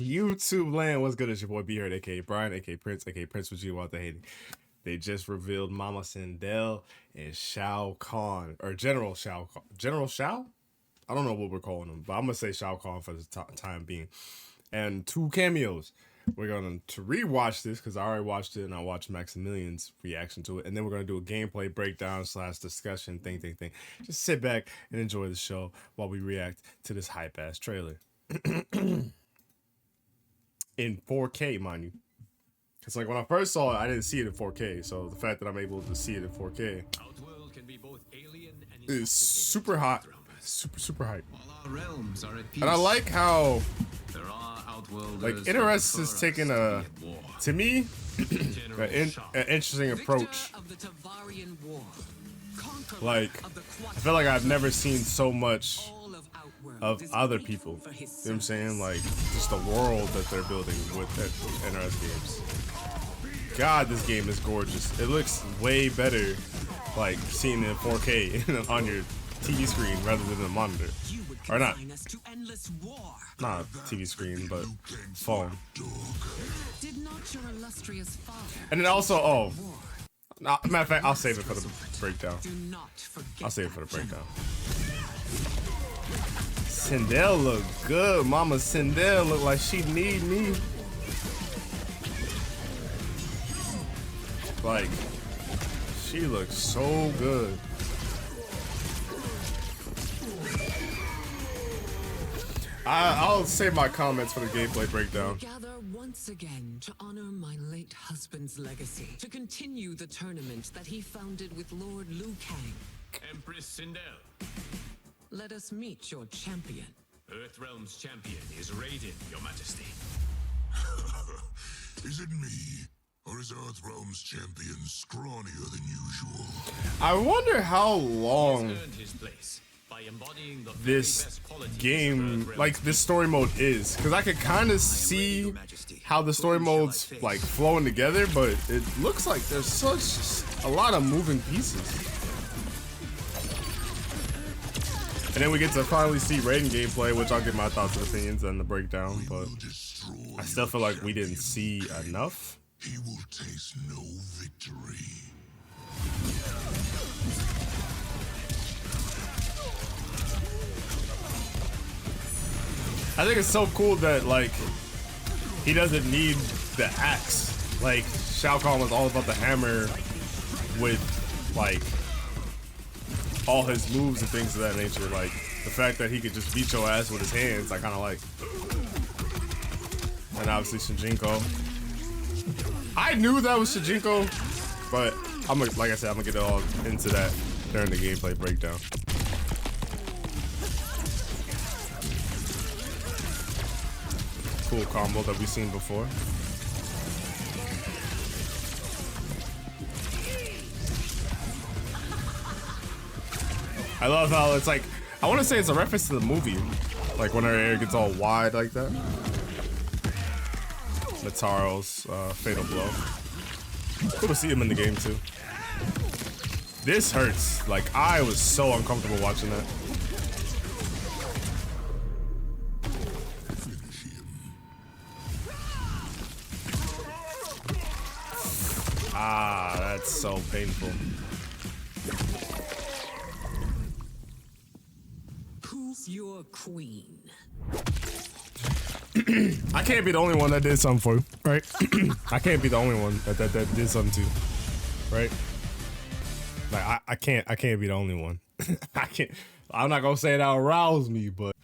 YouTube land? What's good? It's your boy B here, aka Brian, aka Prince, aka Prince with you out there hating. They just revealed Mama SINDEL and SHAO KAHN, or General SHAO KAHN. General SHAO? I don't know what we're calling him, but I'm gonna say SHAO KAHN for the time being. And 2 cameos. We're going to rewatch this because I already watched it and I watched Maximilian's reaction to it. And then we're going to do a gameplay breakdown / discussion thing. Just sit back and enjoy the show while we react to this hype-ass trailer. In 4K, mind you. It's like when I first saw it, I didn't see it in 4K. So the fact that I'm able to see it in 4K Outworld can be both alien and is super hot. Super hype. All our realms are at peace. And I like how like Interest is taking a, to me, an interesting approach. Like, I feel like I've never seen so much of other people. You know what I'm saying? Like, just the world that they're building with Interest games. God, this game is gorgeous. It looks way better, like, seeing it in 4K on your TV screen rather than a monitor. Or not TV screen, but phone. And then also, matter of fact, I'll save it for the breakdown. I'll save it for the breakdown. SINDEL look good. Mama SINDEL look like she need me. Like, she looks so good. I'll save my comments for the gameplay breakdown. Gather once again to honor my late husband's legacy, to continue the tournament that he founded with Lord Liu Kang. Empress SINDEL. Let us meet your champion. Earthrealm's champion is Raiden, Your Majesty. Is it me? Or is Earthrealm's champion scrawnier than usual? I wonder how long His place. This game, like this story mode is, because I could kind of see how the story modes like flowing together, but it looks like there's such a lot of moving pieces. And then we get to finally see Raiden gameplay, which I'll get my thoughts and opinions on the breakdown, but I still feel like we didn't see enough. He will taste no victory. I think it's so cool that, like, he doesn't need the axe. Like, SHAO KAHN was all about the hammer with, like, all his moves and things of that nature. Like, the fact that he could just beat your ass with his hands, I kind of like. And obviously Shijinko. I knew that was Shijinko, but like I said, I'm gonna get all into that during the gameplay breakdown. Cool combo that we've seen before. I love how it's like, I want to say it's a reference to the movie, like when her hair gets all wide like that. Mataro's fatal blow. Cool to see him in the game too. This hurts. Like, I was so uncomfortable watching that. Ah, that's so painful. Who's your queen? I can't be the only one that did something for you, right? I can't be the only one that did something to you, right? Like, I can't be the only one. I'm not gonna say that aroused me, but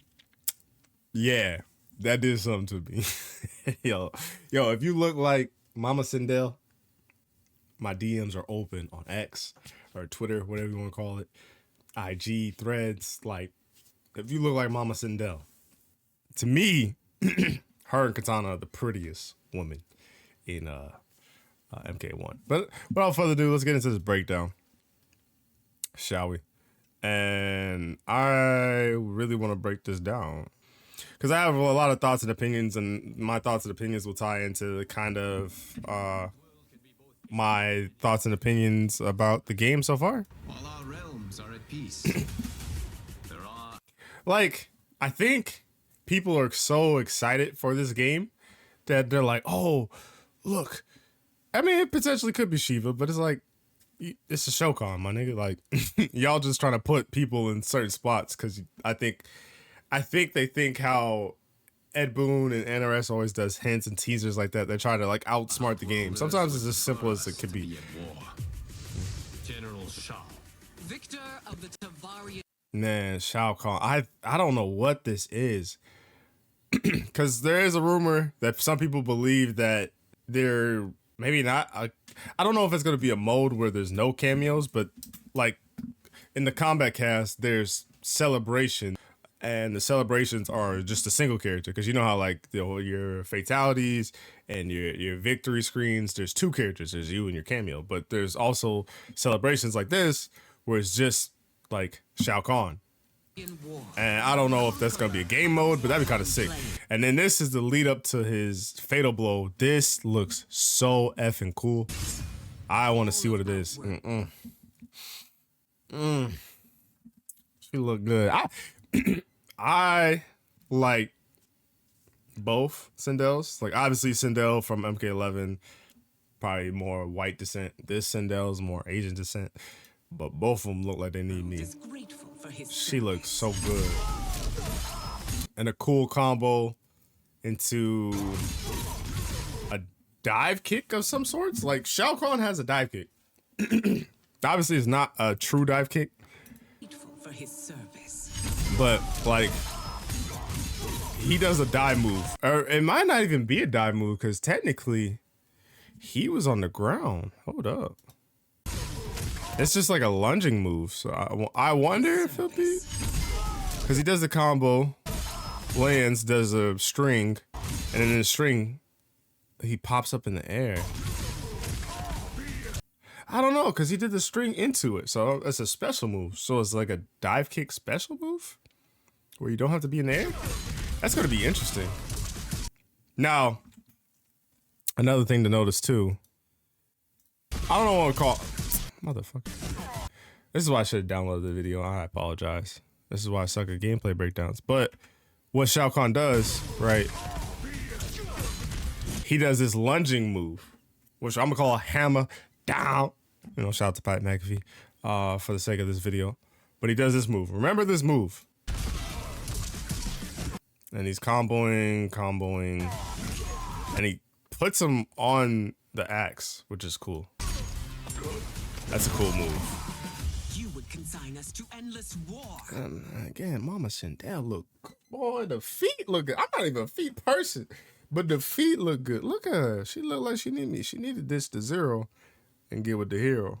yeah, that did something to me. yo, if you look like Mama SINDEL, my DMs are open on X or Twitter, whatever you want to call it, IG, Threads. Like, if you look like Mama SINDEL, to me, her and Katana are the prettiest woman in MK1. But without further ado, let's get into this breakdown, shall we? And I really want to break this down because I have a lot of thoughts and opinions, and my thoughts and opinions will tie into kind of my thoughts and opinions about the game so far. All our realms are at peace. Like, I think people are so excited for this game that they're like, oh, look. I mean, it potentially could be Shiva, but it's like, it's a SHAO KAHN, my nigga. Like, y'all just trying to put people in certain spots because I think they think how Ed Boon and NRS always does hints and teasers like that. They try to like outsmart the game. Sometimes it's as simple as it could be. General SHAO. Victor of the Tavarian. Man, SHAO KAHN. I don't know what this is. Because there is a rumor that some people believe that they're maybe not. I don't know if it's going to be a mode where there's no cameos, but like in the Kombat cast, there's celebration. And the celebrations are just a single character. Because you know how like your fatalities and your victory screens, there's two characters. There's you and your cameo. But there's also celebrations like this where it's just like SHAO KAHN. And I don't know if that's going to be a game mode, but that'd be kind of sick. And then this is the lead up to his fatal blow. This looks so effing cool. I want to see what it is. She look good. I like both Sindels. Like obviously Sindel from MK11, probably more white descent. This Sindel's more Asian descent. But both of them look like they need me. She looks so good. And a cool combo into a dive kick of some sorts. Like SHAO KAHN has a dive kick. Obviously it's not a true dive kick. But like he does a dive move. Or it might not even be a dive move because technically he was on the ground. Hold up. It's just like a lunging move. So I wonder if he'll be, because he does the combo, lands, does a string, and then in the string, he pops up in the air. I don't know, because he did the string into it. So it's a special move. So it's like a dive kick special move where you don't have to be in the air. That's going to be interesting. Now, another thing to notice too. I don't know what to call. Motherfucker. This is why I should have downloaded the video. I apologize. This is why I suck at gameplay breakdowns. But what SHAO KAHN does, right? He does this lunging move, which I'm gonna call a hammer down. You know, shout out to Pat McAfee for the sake of this video. But he does this move. Remember this move. And he's comboing, and he puts him on the axe, which is cool. That's a cool move. You would consign us to endless war. Again, Mama Sindel look, boy, the feet look good. I'm not even a feet person, but the feet look good. Look at her. She look like she need me. She needed this to zero and get with the hero.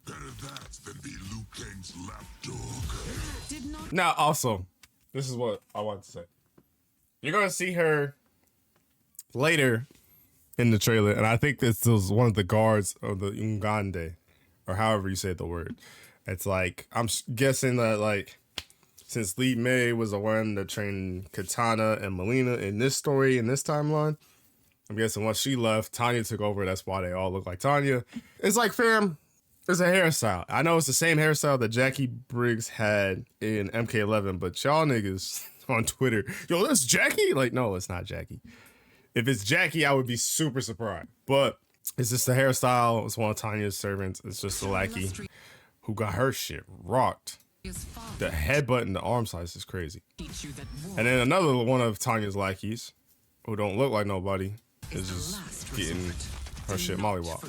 Better that than be Liu Kang's lapdog. Now, also, this is what I want to say. You're going to see her later in the trailer, and I think this was one of the guards of the Ungande, or however you say the word. It's like, I'm guessing that, like, since Li Mei was the one that trained Katana and Melina in this story, in this timeline, I'm guessing once she left, Tanya took over. That's why they all look like Tanya. It's like, fam, it's a hairstyle. I know it's the same hairstyle that Jackie Briggs had in MK11, but y'all niggas on Twitter, yo, that's Jackie? Like, no, it's not Jackie. If it's Jackie, I would be super surprised. But it's just the hairstyle. It's one of Tanya's servants. It's just a lackey who got her shit rocked. The headbutt and the arm slice is crazy. And then another one of Tanya's lackeys, who don't look like nobody, is just getting her shit mollywopped.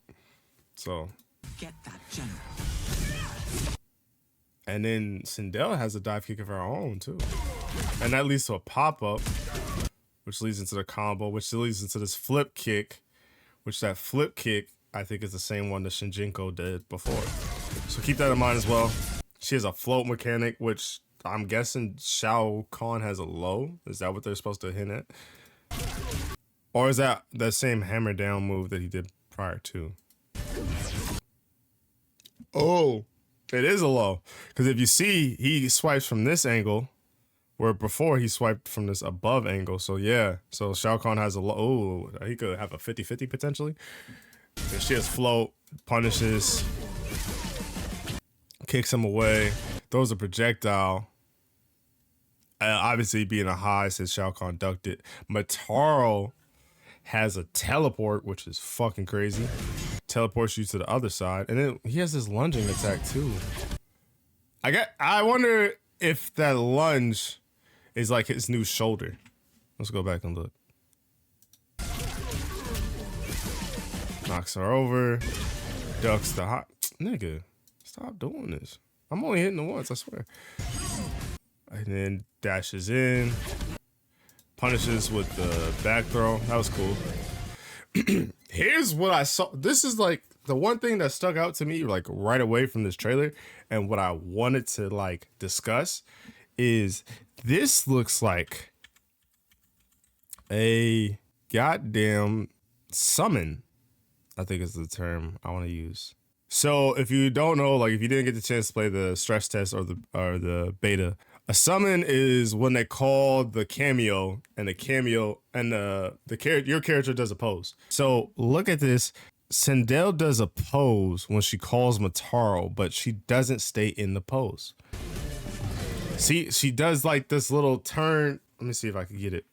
So. And then Sindel has a dive kick of her own too. And that leads to a pop-up, which leads into the combo, which leads into this flip kick, which that flip kick, I think, is the same one that Shinjinko did before. So keep that in mind as well. She has a float mechanic, which I'm guessing SHAO KAHN has a low. Is that what they're supposed to hint at? Or is that the same hammer down move that he did prior to? Oh, it is a low. Because if you see, he swipes from this angle, where before he swiped from this above angle. So yeah, so SHAO KAHN has a low. Oh, he could have a 50-50 potentially. And she has float, punishes, kicks him away, throws a projectile. Obviously being a high since SHAO KAHN ducked it. Mataro has a teleport, which is fucking crazy. Teleports you to the other side, and then he has this lunging attack too. I wonder if that lunge is like his new shoulder. Let's go back and look. Knocks her over. Ducks the hot. Nigga, stop doing this. I'm only hitting it once, I swear. And then dashes in. Punishes with the back throw. That was cool. Here's what I saw. This is like the one thing that stuck out to me like right away from this trailer, and what I wanted to like discuss is this looks like a goddamn summon, I think is the term I want to use. So if you don't know, like if you didn't get the chance to play the stress test or the beta, a summon is when they call the cameo, and your character does a pose. So look at this. Sindel does a pose when she calls Mataro, but she doesn't stay in the pose. See, she does like this little turn. Let me see if I can get it.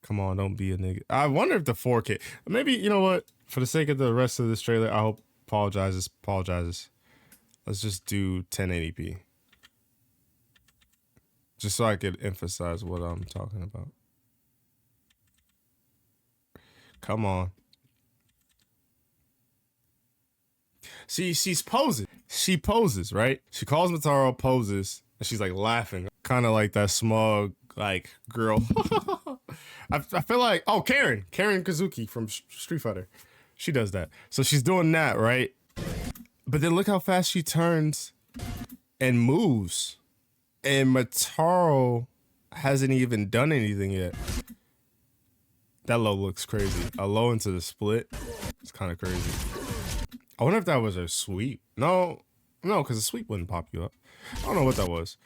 Come on, don't be a nigga. I wonder if the 4K, maybe, you know what? For the sake of the rest of this trailer, I hope apologizes. Let's just do 1080p. Just so I could emphasize what I'm talking about. Come on. See, she's posing. She poses, right? She calls Mataro, poses, and she's like laughing. Kind of like that smug, like, girl. I feel like, oh, Karen Kazuki from Street Fighter. She does that. So she's doing that, right? But then look how fast she turns and moves. And Mataro hasn't even done anything yet. That low looks crazy. A low into the split. It's kind of crazy. I wonder if that was a sweep. No, because a sweep wouldn't pop you up. I don't know what that was.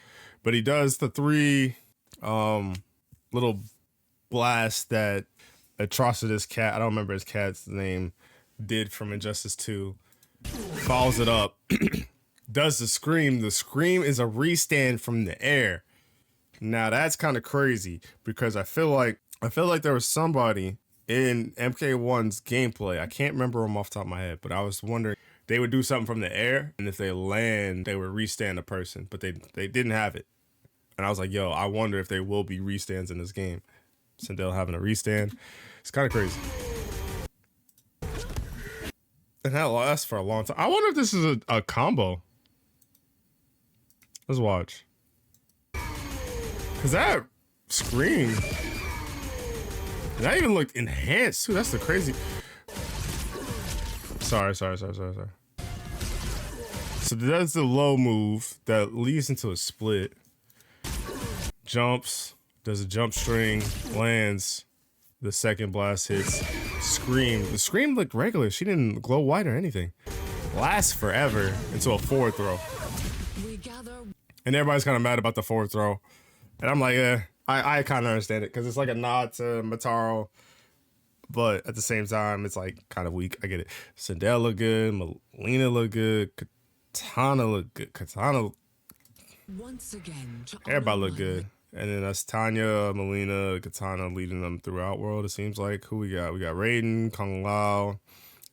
But he does the 3 little blasts that Atrocitus cat, I don't remember his cat's name, did from Injustice 2. Follows it up. Does the scream. The scream is a restand from the air. Now that's kind of crazy because I feel like there was somebody in MK1's gameplay. I can't remember them off the top of my head, but I was wondering they would do something from the air, and if they land, they would restand a person, but they didn't have it. And I was like, yo, I wonder if there will be restands in this game. Sindel having a restand. It's kind of crazy. And that lasts for a long time. I wonder if this is a combo. Let's watch. Cause that scream, that even looked enhanced too. That's the crazy. Sorry. So that's the low move that leads into a split. Jumps, does a jump string, lands. The second blast hits. Scream. The scream looked regular. She didn't glow white or anything. Lasts forever into a forward throw. And everybody's kind of mad about the forward throw. And I'm like, I kind of understand it because it's like a nod to Mataro. But at the same time, it's like kind of weak. I get it. Sindel look good. Melina look good. Katana look good. Once again, Everybody look good. And then that's Tanya, Melina, Katana leading them through Outworld. It seems like. Who we got? We got Raiden, Kung Lao,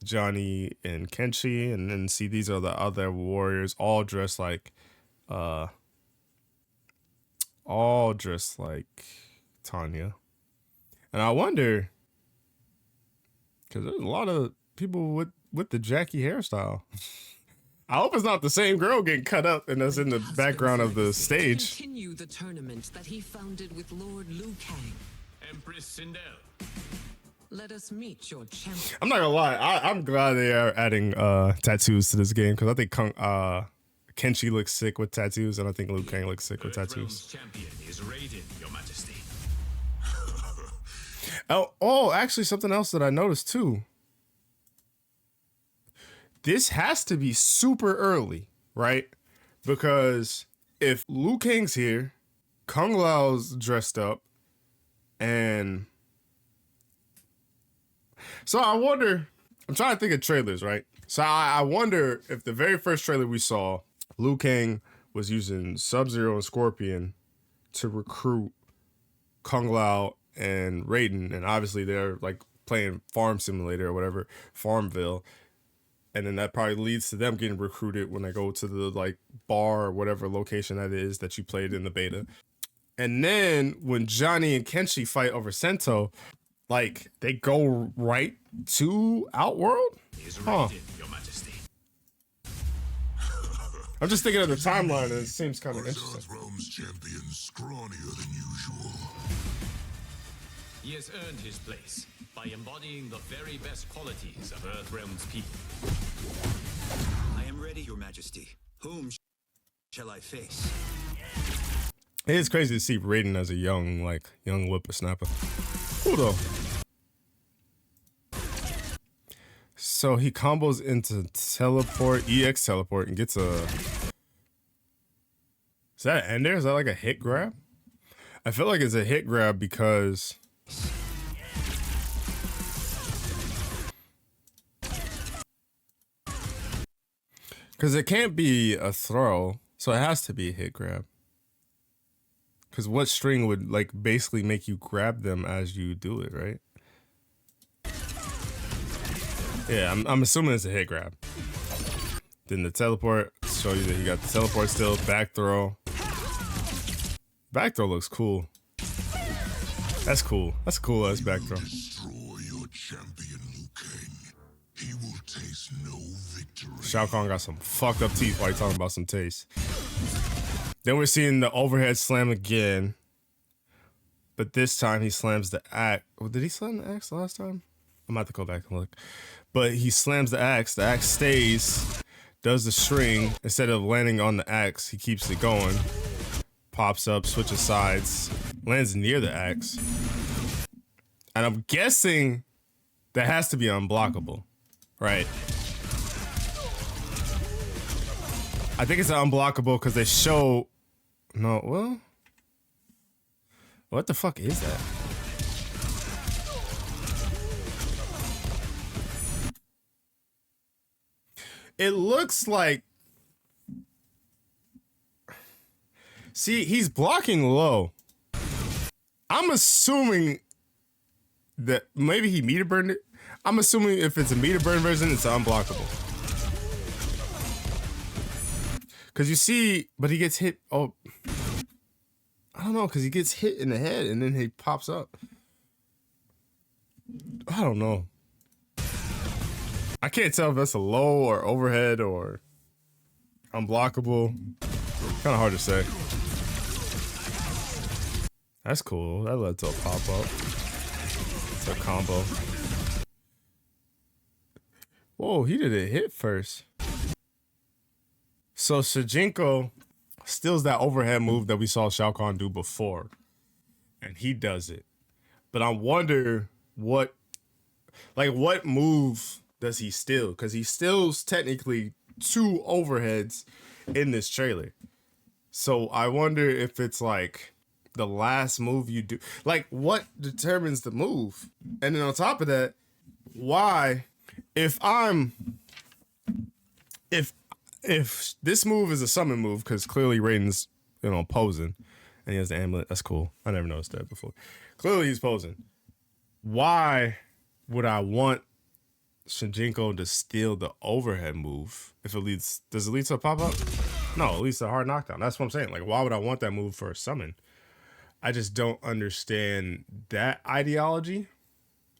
Johnny, and Kenshi. And then see, these are the other warriors, all dressed like Tanya. And I wonder, because there's a lot of people with the Jackie hairstyle. I hope it's not the same girl getting cut up and that's in the background of the stage. Continue the tournament that he founded with Lord Liu Kang. Empress Sindel. Let us meet your champion. I'm not gonna lie, I'm glad they are adding tattoos to this game because I think Kenshi looks sick with tattoos, and I think Liu Kang looks sick with tattoos. Champion is raided, Your Majesty. Oh, actually, something else that I noticed too. This has to be super early, right? Because if Liu Kang's here, Kung Lao's dressed up, and so I wonder, I'm trying to think of trailers, right? So I wonder if the very first trailer we saw, Liu Kang was using Sub-Zero and Scorpion to recruit Kung Lao and Raiden, and obviously they're like playing Farm Simulator or whatever, Farmville, and then that probably leads to them getting recruited when they go to the like bar or whatever location that is that you played in the beta. And then when Johnny and Kenshi fight over Sento, like they go right to Outworld. Huh. Your Majesty. I'm just thinking of the timeline, and it seems kind of Or is interesting. Earthrealm's champion scrawnier than usual? He has earned his place by embodying the very best qualities of Earthrealm's people. I am ready, Your Majesty. Whom shall I face? It is crazy to see Raiden as a young whippersnapper. Cool though. So he combos into teleport, EX teleport, and gets a... Is that an ender? Is that like a hit grab? I feel like it's a hit grab because... Because it can't be a throw, so it has to be a hit grab. Because what string would like basically make you grab them as you do it, right? Yeah, I'm assuming it's a hit grab. Then the teleport, show you that you got the teleport still, back throw. Back throw looks cool. That's cool. That's a cool ass back throw. Destroy your champion, Liu Kang. He will taste no victory. SHAO KAHN got some fucked up teeth while you talking about some taste. Then we're seeing the overhead slam again. But this time he slams the axe. Oh, did he slam the axe the last time? I'm about to go back and look. But he slams the axe. The axe stays. Does the string. Instead of landing on the axe, he keeps it going. Pops up, switches sides. Lands near the axe. And I'm guessing that has to be unblockable. Right. I think it's unblockable because they show... No, well... What the fuck is that? It looks like... See, he's blocking low. I'm assuming that maybe he meter burned it. I'm assuming if it's a meter burn version, it's unblockable. Because you see, but he gets hit. Oh, I don't know, because he gets hit in the head and then he pops up. I don't know. I can't tell if that's a low or overhead or unblockable. Kind of hard to say. That's cool. That led to a pop up. It's a combo. Whoa, he did a hit first. So Shujinko steals that overhead move that we saw SHAO KAHN do before. And he does it. But I wonder what move does he steal? Because he steals technically 2 overheads in this trailer. So I wonder if it's like the last move you do. Like, what determines the move? And then on top of that, why... If this move is a summon move, because clearly Raiden's, posing, and he has the amulet. That's cool. I never noticed that before. Clearly he's posing. Why would I want Shujinko to steal the overhead move? If it leads, does it lead to a pop up? No, it leads to a hard knockdown. That's what I'm saying. Like, why would I want that move for a summon? I just don't understand that ideology.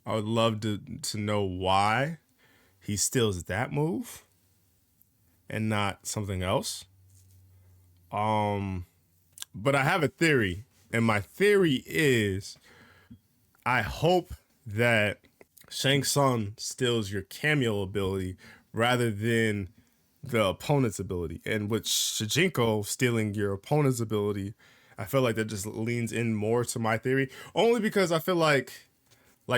I would love to know why he steals that move and not something else. But I have a theory, and my theory is I hope that Shang Tsung steals your cameo ability rather than the opponent's ability. And with Shujinko stealing your opponent's ability, I feel like that just leans in more to my theory. Only because I feel like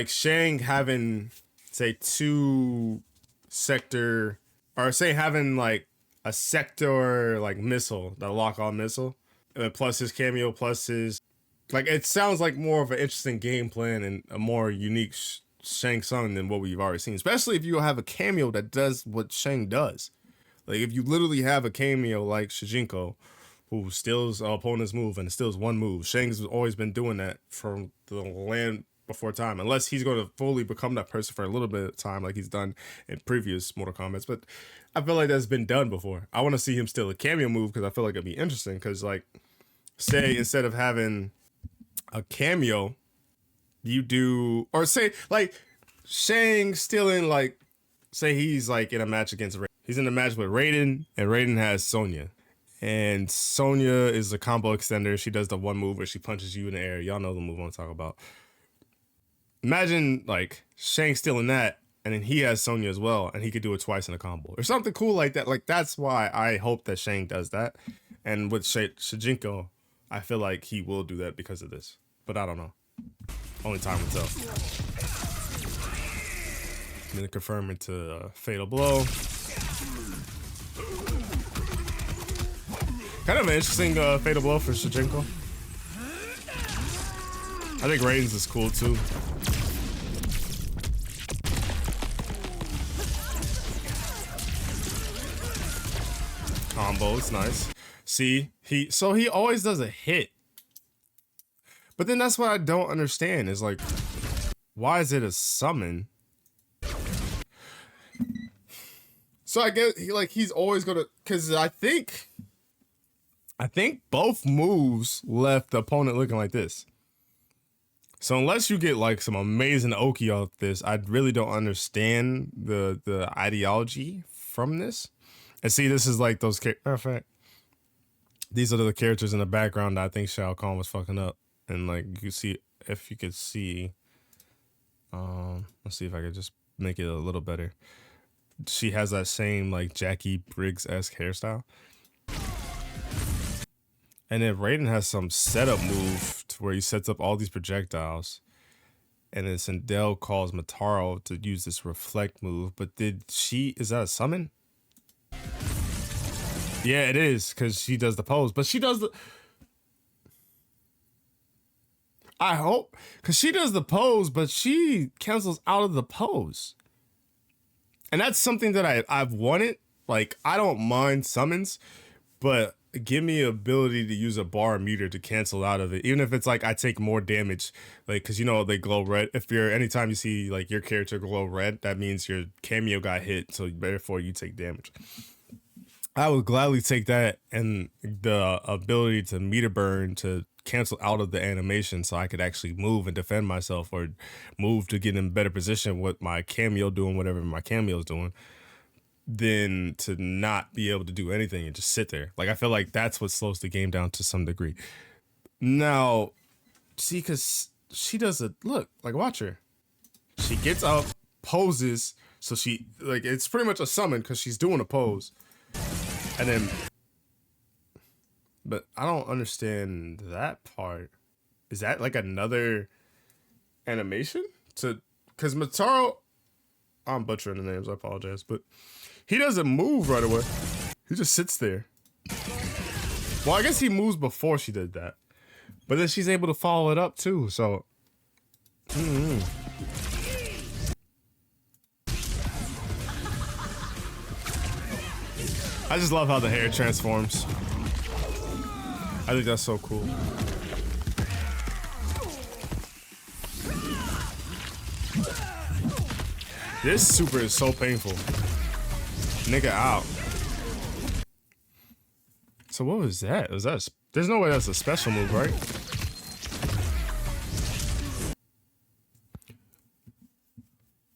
Shang having, say, 2 sector, or say having like a sector like missile, the lock-on missile, and plus his cameo, plus his, like, it sounds like more of an interesting game plan and a more unique Shang Tsung than what we've already seen. Especially if you have a cameo that does what Shang does. Like, if you literally have a cameo like Shujinko, who steals opponent's move and steals one move. Shang's always been doing that from the land before time, unless he's going to fully become that person for a little bit of time, like he's done in previous Mortal Kombat's. But I feel like that's been done before. I want to see him steal a cameo move because I feel like it'd be interesting. Because like, say instead of having a cameo, you do, or say like Shang stealing, like, say he's like in a match against Raiden. He's in a match with Raiden, and Raiden has Sonya. And Sonya is a combo extender. She does the one move where she punches you in the air. Y'all know the move I'm talking about. Imagine like Shang stealing that, and then he has Sonya as well, and he could do it twice in a combo or something cool like that. Like, that's why I hope that Shang does that. And with Shijinko, I feel like he will do that because of this, but I don't know. Only time will tell. And then confirm it to Fatal Blow. Kind of an interesting Fatal Blow for Shijinko. I think Raiden's is cool too. Combo, it's nice. See, he always does a hit. But then that's what I don't understand is like, why is it a summon? So I guess he's always gonna, cause I think both moves left the opponent looking like this. So unless you get like some amazing Oki off this, I really don't understand the ideology from this. And see, this is like those, matter of fact, these are the characters in the background that I think SHAO KAHN was fucking up. And like, you see, if you could see, let's see if I could just make it a little better. She has that same like Jackie Briggs-esque hairstyle. And then Raiden has some setup move to where he sets up all these projectiles. And then SINDEL calls Motaro to use this reflect move. But is that a summon? Yeah, it is, because she does the pose. But she does the... I hope, because she does the pose, but she cancels out of the pose. And that's something that I've wanted. Like, I don't mind summons, but give me the ability to use a bar meter to cancel out of it. Even if it's like I take more damage, like, because you know they glow red. Anytime you see like your character glow red, that means your cameo got hit, so therefore you take damage. I would gladly take that and the ability to meter burn to cancel out of the animation so I could actually move and defend myself, or move to get in better position with my cameo doing whatever my cameo is doing, than to not be able to do anything and just sit there. Like, I feel like that's what slows the game down to some degree. Now, see, because she does it, look, like, watch her. She gets up, poses, so she, like, it's pretty much a summon because she's doing a pose. And then, but I don't understand that part. Is that like another animation? Because Motaro, I'm butchering the names, I apologize, but he doesn't move right away. He just sits there. Well, I guess he moves before she did that. But then she's able to follow it up too, so. I just love how the hair transforms. I think that's so cool. This super is so painful. Nigga out. So what was that? There's no way that's a special move, right?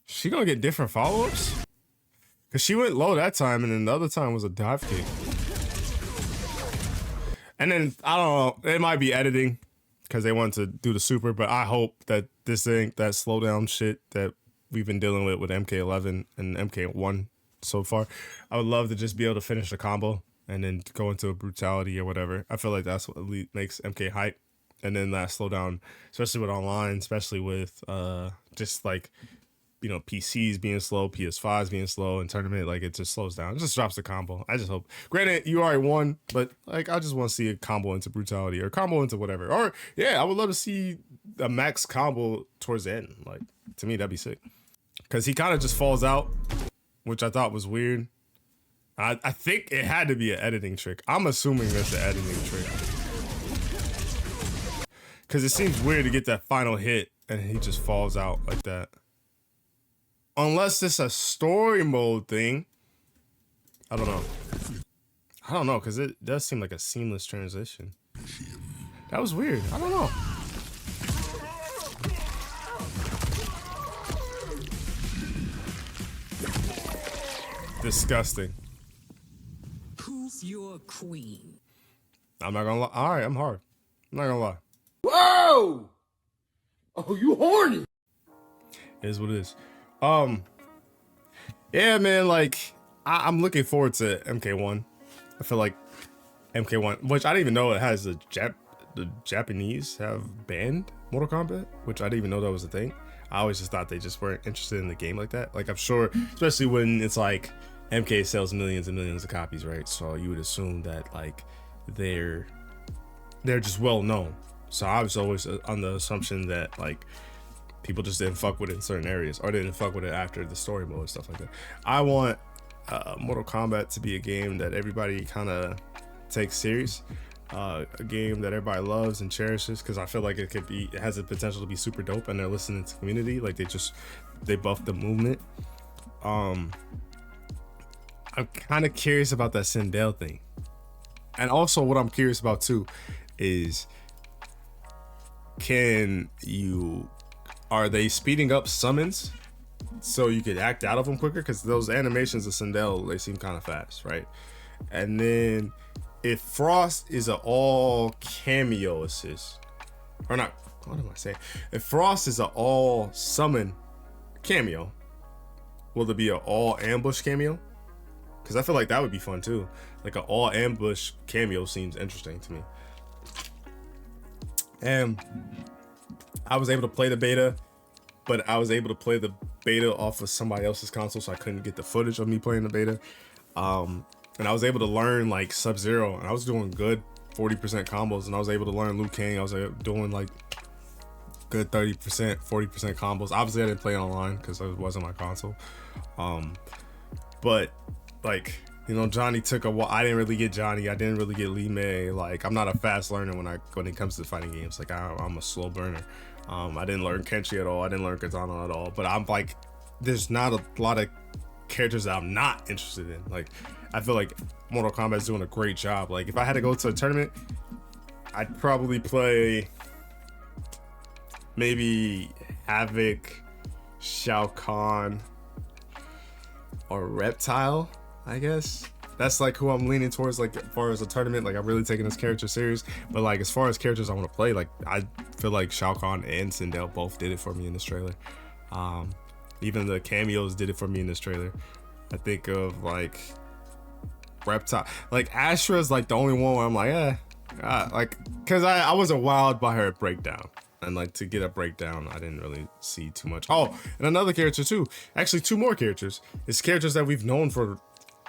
She gonna get different follow-ups? Cause she went low that time, and then the other time was a dive kick. And then, I don't know, it might be editing because they wanted to do the super, but I hope that this ain't that slowdown shit that we've been dealing with MK11 and MK1 so far. I would love to just be able to finish the combo and then go into a brutality or whatever. I feel like that's what makes MK hype. And then that slowdown, especially with online, especially with just like, you know, PCs being slow, PS5s being slow, and tournament, like, it just slows down. It just drops the combo. I just hope. Granted, you already won, but like, I just want to see a combo into brutality or combo into whatever. Or yeah, I would love to see a max combo towards the end. Like, to me, that'd be sick. Because he kind of just falls out, which I thought was weird. I think it had to be an editing trick. I'm assuming that's an editing trick. Because it seems weird to get that final hit and he just falls out like that. Unless it's a story mode thing. I don't know. I don't know, because it does seem like a seamless transition. That was weird. I don't know. Disgusting. Who's your queen? I'm not gonna lie. All right, I'm hard. I'm not gonna lie. Whoa! Oh, you horny? It is what it is. Yeah, man, like, I'm looking forward to MK1. I feel like MK1, which I didn't even know it has the Japanese have banned Mortal Kombat, which I didn't even know that was a thing. I always just thought they just weren't interested in the game like that. Like, I'm sure, especially when it's like MK sells millions and millions of copies, right? So you would assume that like they're just well known. So I was always on the assumption that like people just didn't fuck with it in certain areas, or didn't fuck with it after the story mode and stuff like that. I want Mortal Kombat to be a game that everybody kind of takes serious, a game that everybody loves and cherishes, because I feel like it has the potential to be super dope, and they're listening to the community. Like they buffed the movement. I'm kind of curious about that SINDEL thing, and also what I'm curious about too is, are they speeding up summons so you could act out of them quicker? Because those animations of SINDEL, they seem kind of fast, right? And then if Frost is an all cameo assist, or not, what am I saying? If Frost is an all summon cameo, will there be an all ambush cameo? Because I feel like that would be fun too. Like an all ambush cameo seems interesting to me. And I was able to play the beta, but I was able to play the beta off of somebody else's console, so I couldn't get the footage of me playing the beta. And I was able to learn like Sub-Zero, and I was doing good 40% combos, and I was able to learn Liu Kang. I was doing like good 30%, 40% combos. Obviously I didn't play online because it wasn't my console. But like, you know, Johnny took a while. I didn't really get Johnny. I didn't really get Lee May. Like, I'm not a fast learner when it comes to fighting games. Like, I'm a slow burner. I didn't learn Kenshi at all. I didn't learn Katana at all. But I'm like, there's not a lot of characters that I'm not interested in. Like, I feel like Mortal Kombat is doing a great job. Like, if I had to go to a tournament, I'd probably play maybe Havoc, SHAO KAHN, or Reptile, I guess. That's like who I'm leaning towards, like as far as a tournament. Like, I'm really taking this character serious. But like, as far as characters I want to play, like I feel like SHAO KAHN and SINDEL both did it for me in this trailer. Even the cameos did it for me in this trailer. I think of like Reptile, like Astra's like the only one where I'm like, like, cause I wasn't wowed by her breakdown. And like, to get a breakdown, I didn't really see too much. Oh, and another character too. Actually, two more characters. It's characters that we've known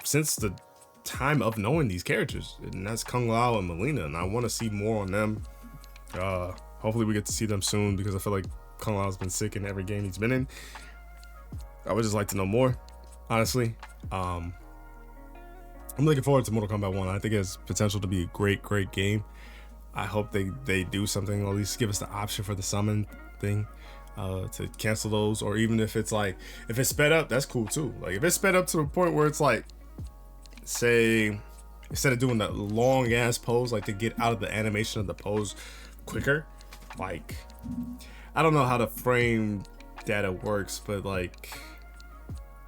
since the time of knowing these characters, and that's Kung Lao and Melina. And I want to see more on them. Hopefully we get to see them soon, because I feel like Kung Lao's been sick in every game he's been in. I would just like to know more, honestly. I'm looking forward to Mortal Kombat 1. I think it has potential to be a great game. I hope they do something, or at least give us the option for the summon thing, to cancel those. Or even if it's like, if it's sped up, that's cool too. Like, if it's sped up to the point where it's like, say, instead of doing that long ass pose, like to get out of the animation of the pose quicker. Like, I don't know how the frame data works, but like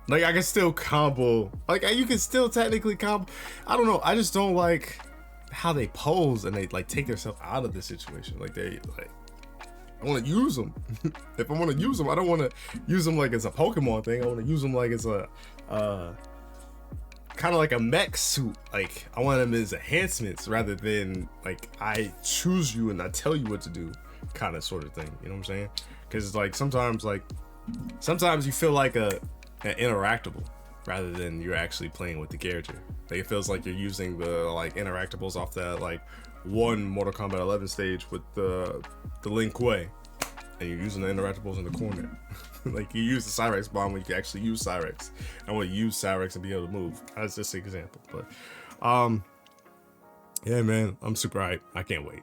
I can still combo. Like, you can still technically combo. I don't know. I just don't like how they pose and they like take themselves out of the situation. Like, I want to use them. If I want to use them, I don't want to use them like it's a Pokemon thing. I want to use them like it's a kind of like a mech suit. Like, I want them as enhancements rather than like I choose you and I tell you what to do, kind of sort of thing. You know what I'm saying? Because like sometimes you feel like an interactable rather than you're actually playing with the character. Like, it feels like you're using the like interactables off that like one Mortal Kombat 11 stage with the Lin Kuei. and you're using the interactables in the corner. Like you use the Cyrex bomb when you can actually use Cyrex. I want to use Cyrex and be able to move. That's just an example. But yeah, man, I'm super hyped. I can't wait.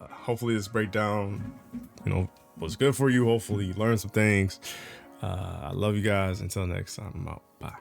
Hopefully this breakdown, you know, was good for you. Hopefully you learned some things. I love you guys. Until next time, I'm out. Bye.